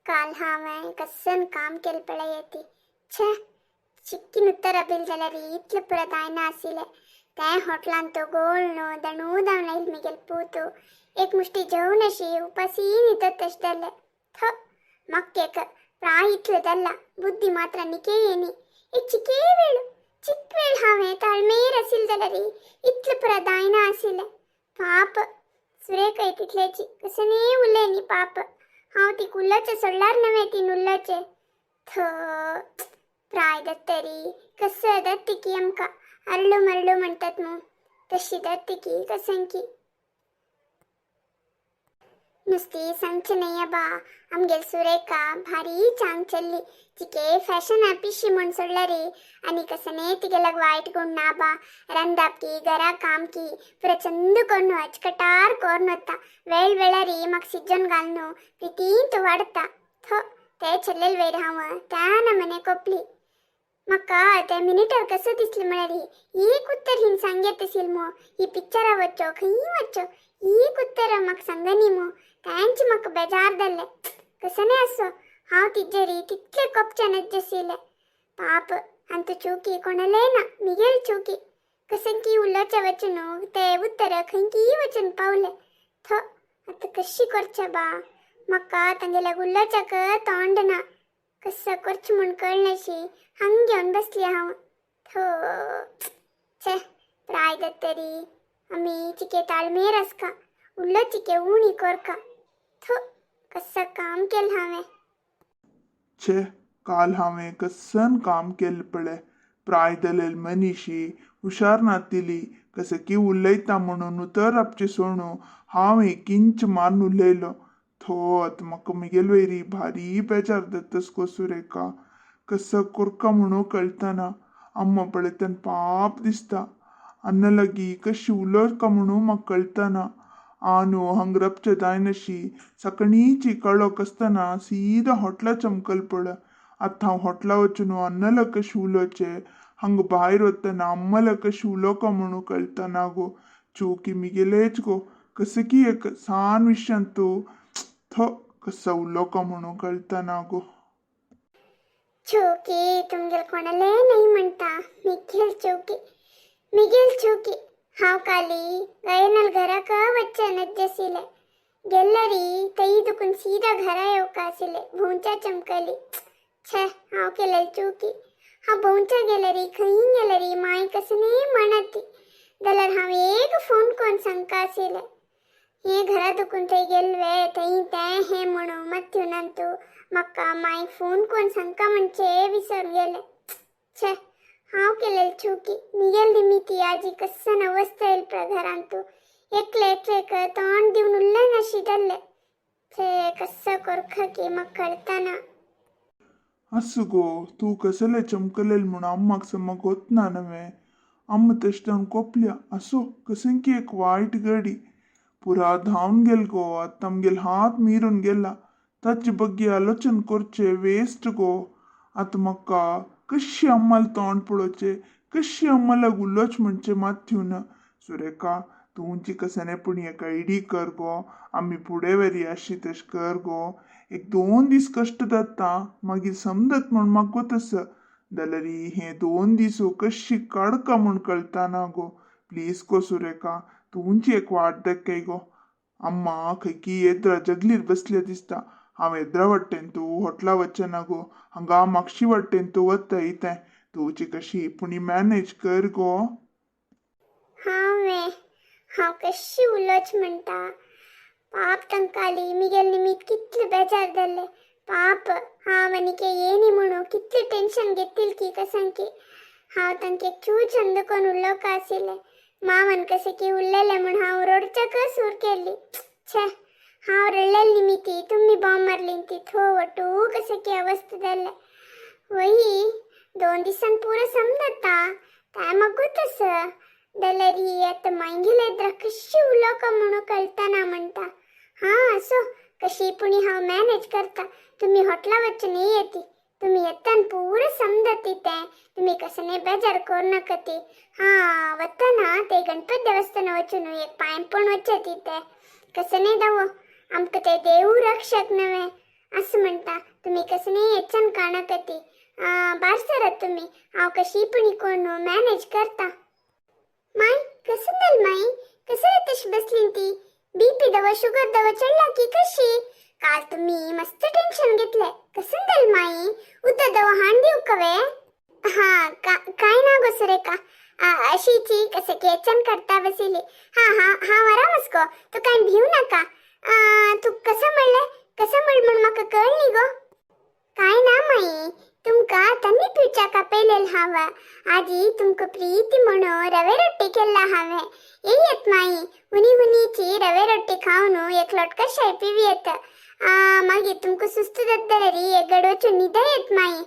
काल हांवें कसन काम केलें पळय ती छे चिक्कीन उत्तर बील जाल्यार इतलें पुरो जायना आशिल्लें तें हॉटलान तो गोळ न्हू दणू जावन आयिल्ली म्हगेल पूत एक मुष्टी जेवून अशी उपासी न्हिदत तशें जालें थ म्हाका प्राय इतलें जाल्ला बुद्धी मात्र निके येनी एक चिक वेळ हांवें ताळमेर आशिल्लें जाल्यार इतलें पुरो जायना आशिल्लें पाप सुरेख तितलेची कसने उरले न्ही पाप हांव ती कुल्लाचे सोडल्यार नव्हे ती नुल्लाचे थ प्राय दत्तरी कसं दत्ती की आमकां अरळू मरळू म्हणटात न्हू तशी दत्ती की कसंकी नुस्ती सांगचे नाही बा आमगेल सुरेखा भारी चांग चल्ली तिके फॅशन पिशी म्हण सोडल्या रे आणि कसने तिगेलाग वाईट गुण ना बा रंदाप की घरा काम की पुरा चंद कोण अचकटार कोर्न होता वेळ वेळारी म्हाका सिज्जन घालनो प्रितीन तू वाडता थो ते चल्लेल वयर हांव त्या नमने कोपली म्हाका त्या मिनिटार कसं दिसलें म्हळ्यार एक उत्तर हिन सांगेत असेल मो ही पिक्चरा वच्चो खंय वच्चो एक उत्तर म्हाका सांगनी मो तांचे म्हाका बेजार जाल्ले कसने आसो हांव तिजेरी तितले कोपच्यान आशिल्लें पाप अंत चुकी कोणाले ना मिगेल चुकी कसंकी उल्लोचे वचन ते उत्तर खंयकी वचन पावले थो आतां कशी करचें बा म्हाका तांगेल्या उल्लोच्याक तोंड ना कसं करचें म्हूण कळनाशी हांग घेवन बसली हांव थो छे प्राय दत्तरी आमी चिके ताळमेर आसका उल्लो चिके उणी कोरका थो कसं काम केलें हांवें छे काल हांवें कसन काम केलें पळय प्राय जालेल मनीशी हुशार नातिली कसकी उलयता म्हणून उतर आपचे सोणू हांव एक इंच मारून उलयलो थोत म्हाका मुगेल वयरी भारी बेजार जातास गो सुरेखा कसं कोरका म्हणून कळतना अम्मा पळयतना पाप दिसता अन्न लागी कशी उलोवका म्हणून म्हाका कळतना आनू हंगरपचे जायनशी सकाळीची कळोक आसतना सीदा हॉटला चमकल पळय आतां हांव हॉटला वचून अन्नला कशें उलोवचें हांगा भायर वतना अम्माला कशें उलोवका म्हणून कळतना गो चुकी मिगेलेच गो कसकी एक सान विशयान तूं थो कसं उलोवका म्हणून कळतना गो चौकी तुमगेल कोणाले नाही म्हणता मिगेल चौकी हांव काली गायनाल घराक वच्चें नज्जसिले गेल्लरी तई दुखून सीधा घरा येवका आशिल्ले भोंवच्या चमकली छे हांव केलेली चुकी हांव भोंवच्या गेल्यारी खंय गेल्यारी माय कसने म्हणती जाल्यार हांव एक फोन करून सांगता आशिल्लें हे घरा दुखून थंय गेल्ले थंय तें हें म्हणून मत्यून तूं म्हाका माय फोन करून सांगता म्हणचे विसरून गेले छे हांव केलेली चुकी मिगेल निमिती आजी कसन अवस्था येईल प्र घरान तूं एकले तोंड दिवन उरलें नाशी जाल्लें छे कसं कोरखा की म्हाका कळतना असं गो तू कसले चमकलेल म्हणून अम्माक समक होतना नव्हे अम्मा तश्टान कोपल्या असो कसंकी एक वायट घडी पुरा धांवन गेल गो आतां आमगेल हात मिरून गेला ताचे बग्गी आलोचन करचे वेस्ट गो आतां म्हाका कशी अम्माल तोंड पळोवचें कशी अम्मालाक उलोवच म्हणचें माथ्यून सुरेखा तुमची कसनेपणी एक आयडी कर गो आमी फुडें व्हरी आशी तशें कर गो एक 2 दीस कश्ट जाता मागीर समजत म्हण म्हाका तसं जाल्यार हे 2 दीस कशी काडका म्हूण कळतना गो प्लीज गो सुरेखा तुमची एक वाट दाखय गो अम्मा खंयकी येद्रा जगलीर बसले दिसता हांव येद्रा वाटेन तूं हॉटला वचना गो हांगा म्हापशी वाटेन तूं वता इतें तुजी कशी पुणी मॅनेज कर गो हांव कशी उलोवच म्हणटा पाप तांकाली मिगेल निमित कितले बेजार जाल्ले पाप हांव आनीक येनी म्हणून कितले टेन्शन घेतील की कसंकी हांव तांके चू छंद करून उलोवका आशिल्लें मावन कशें की उरलेलें म्हूण हांव रडच्याक सूर केल्ली छे हांव रडलेली निमिती तुमी बॉम्ब मारली ती थो वटू कशें की अवस्था जाल्ले वही 2 दिसान पुरो समजता काय म्हाका तसं जाल्यार ही आतां मागीर येद्रा कशी उलोवका म्हणून कळतना म्हणटा हां असो कशी पुणी हांव मॅनेज करता तुमी हॉटला वचून येती तुमी येतान पुरो समजती तें तुमी कसने बेजार कोरनाका ती हां वतना ते गणपती देवस्थान वचून एक पांय पण वचत ते कसने दावो आमकां ते देव रक्षक नव्हे असं म्हणटा तुम्ही कसने छान कानाकती बारसर तुम्ही हांव कशी पण कोण मॅनेज करता माय कसं दल माई कसं तशी बसली ती बीपी दवा शुगर दवा चढला की कशी काल तुम्ही मस्त टेन्शन घेतलंय कसं दल माई उद्या दवा हाण देऊ कवे हा काय ना गो सुरेखा अशीची कसं केचन करता बसिले हा हा हा वरा मस्को तू काय भिऊ नका तू कसं म्हणलं मका कळली गो काय ना माई तुमका तन्नी पिवच्या का पेलेल हवा आधी तुमक प्रीती म्हणो रवे रोटी केला हवे येत माई हुनीची रवे रोटी खाऊन एक लोटका शाय पिवी येत मागे तुमक सुस्त दद्दरी एक गडवचू निदा येत माई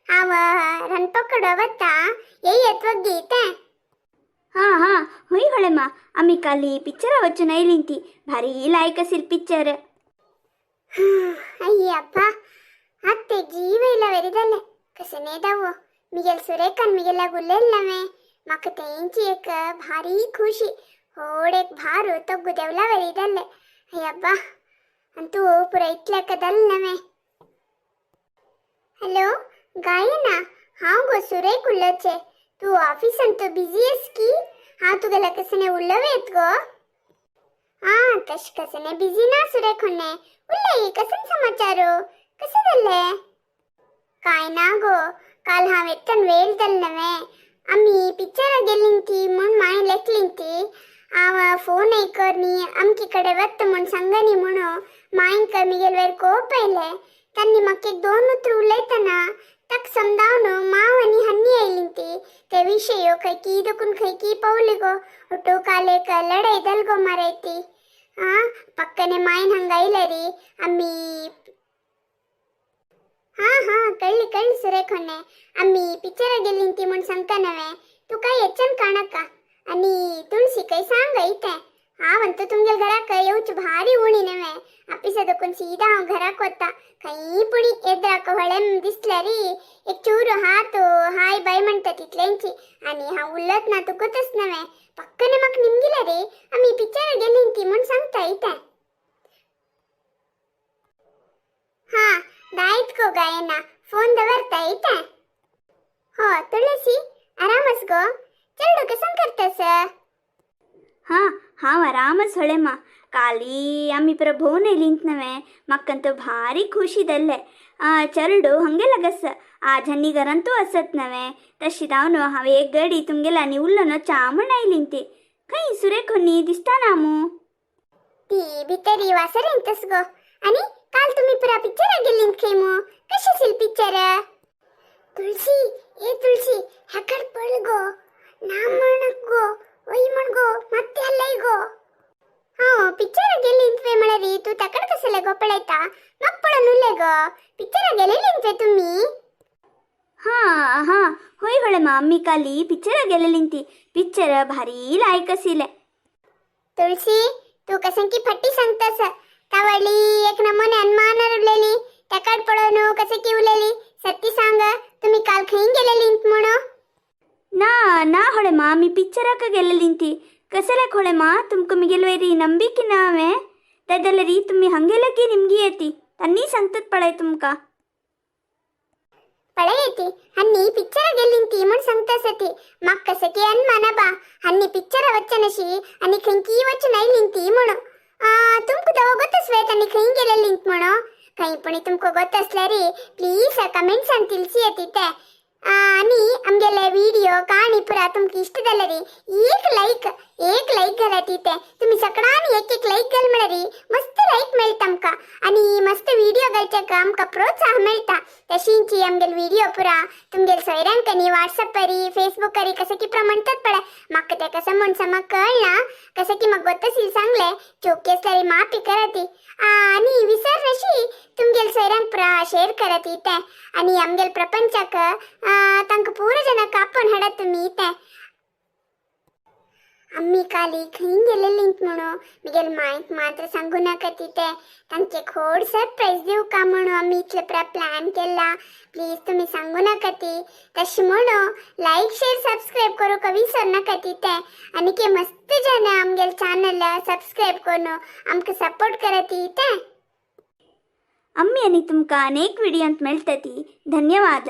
आव रणपकडवत्ता येत वगीत हां हां होई ಹೊಳೆಮ್ಮ आम्ही काली पिक्चर वचून आयलींती भारी लायक असेल पिक्चर ಅಯ್ಯಪ್ಪ ಅತ್ತೆ ಜೀವ ಇಲ್ಲ ವೆರಿದಲ್ಲೆ ಕಸನೆ दावो मिगेल सुरेखन मिगेला गुल्लेलनवे मक तेंची एक भारी खुशी होड एक भार तो गुदेवला वेरिदल्ले अय्यब्बा अंतू पुरा इतल्या कदलनवे हॅलो गायना हांव गो सुरेख उल्लचे तू ऑफिस अंतू बिझी आहेस की हांव तुगेला कसने उल्लवेत गो कसने बिझी ना सुरेख होणे उल्लई कसन समाचारो कसं दल्ले काय ना गो काल हांव एकटन वेळ दल्लवे आम्ही पिक्चर गेलींती म्हूण माय लेखलींती हांव फोन ऐकरनी आमकी कडे वत्त म्हूण सांगनी म्हणो मायंक मिगेल वेर कोपयले त्यांनी म्हाका एक दोन उतर उलयतना तक समजावन माव आनी हन्नी आयलींती ते विशय खंय की दुखून खंय की पवली गो ಒಟ್ಟು ಕಾಲೇಕ ಲಡೈ ದಲ್ಗೋ ಮರೈತಿ ಪಕ್ಕನೆ ಮಾಯಿನ ಹಂಗೈಲೆ ರೀ ಅಮ್ಮಿ हा कळली सुरेखोने आम्ही पिक्चर गेलींती म्हूण सांगतानवे तू काय येचन काणका आणि तुळशी काही सांग इथे हांवंतू तुमगे घराक येऊच भारी उणी नवे आपिसा दकून सीधा हांव घराक वता खंयी पुणी एद्राक ಹೊಳೆಂ दिसल्या री एक चूरू हात हाय बाय म्हणटा तितल्यांची आणि हांव उल्लत ना तुकूतच नवे पक्कने म्हाका निमगिला रे आम्ही पिक्चर गेलींती म्हूण सांगता इथे हा दायत गो गायना फोन दवरता इथे हो तुळसी आरामस गो चल्डू कसं करतस हां हांव आरामच ಹೊಳೆಮ್ಮ काली आम्ही पुरा भोवन येलींत नवे म्हाकंतू भारी खुशी दल्ले चरडू हंगे लगस आज हन्नी घरांतू असत नवे तशी दावन हांव एक गडी तुमगेला आनी उल्लोनो चा म्हण आयलींती खंय सुरेखोनी दिसता नामू ती भितरी वासरेंतस गो आनी काल तुम्ही पुरा पिक्चर गेलींत खंय मो कशी असेल पिक्चर तुळशी ए तुळशी हॅकड पळ गो ना म्हणक गो ओई म्हण गो ಮತ್ತೆ ಅಲ್ಲೈ ಗೋ पिक्चर गेलींत म्हळ्यारी तू तकड कसले गो पळयता मग पळनुले गो पिक्चर गेलेलींत तुम्ही हां होय ಹೊಳೆಮ್ಮ आम्ही काली पिक्चर गेलेलींती पिक्चर भारी लायक आशिल्ले तुळशी तू कसंकी फट्टी सांगतास कावळी एक नमुने अनमान उरलेली तकड पळवून कसंकी उरलेली सत्ती सांग तुम्ही काल खंय गेलेलींत म्हणो ना ಹೊಳೆಮ್ಮ आम्ही पिक्चराक गेलेलींती कसले ಹೊಳೆಮ್ಮ तुमका मिगेल वेरी ನಂಬಿಕೆ नावे त्यादलरी तुम्ही हंगेला की निमगी येती तन्नी सांगतात पळय तुमका पळयती हन्नी पिक्चर गेलींती म्हण सांगतासती मग कसं की अनमान बा हन्नी पिक्चर वचनशी आणि खंयकी वचन आयलींती म्हणो तुमका दव गोतस वेत आणि खंय गेलेलींत म्हणो खंय पण तुमका गोत असल्या रे प्लीज कमेंट्स आणि तिलसी येती ते आणि आमगेले व्हिडिओ काणी पुरा तुमका इष्ट जाले रे एक लाईक घाला तिथे तुम्ही सगळ्यांनी एक लाईक घाल म्हळ्यारी मस्त लाईक मेळटा आमका आणि मस्त व्हिडिओ घालच्याक आमका प्रोत्साह मेळटा तशींची आमगेल व्हिडिओ पुरा तुमगेल सोयऱ्यांकनी व्हॉट्सअपरी फेसबुकरी कसं की प्रमाणतात पडा म्हाका ते कसं म्हण समज कळना कसं की म्हाका गोतसील सांगले चोकी असल्यारी माफी करा ती आणि विसर नशी तुमगेल सोयऱ्यांक पुरा शेअर करत इथे आणि आमगेल प्रपंचाक तांकां पूरा जनाक आपण हाडत तुम्ही इथे आम्ही काली खंय गेलेलींत म्हणो मिगेल मायक मात्र सांगू नाका तिथे तांचे खोड सरप्राईज दिवू का म्हणो आम्ही इतले प्लॅन केला प्लीज तुम्ही सांगू नाका ती तशी म्हणो लाईक शेअर सबस्क्राईब करू का विसर नाका तिथे आणि के मस्त जन आमगेल चॅनल सबस्क्राईब करून आमकां सपोर्ट करत इथे आम्ही आणि तुमका अनेक व्हिडिओंत मेळटती. धन्यवाद.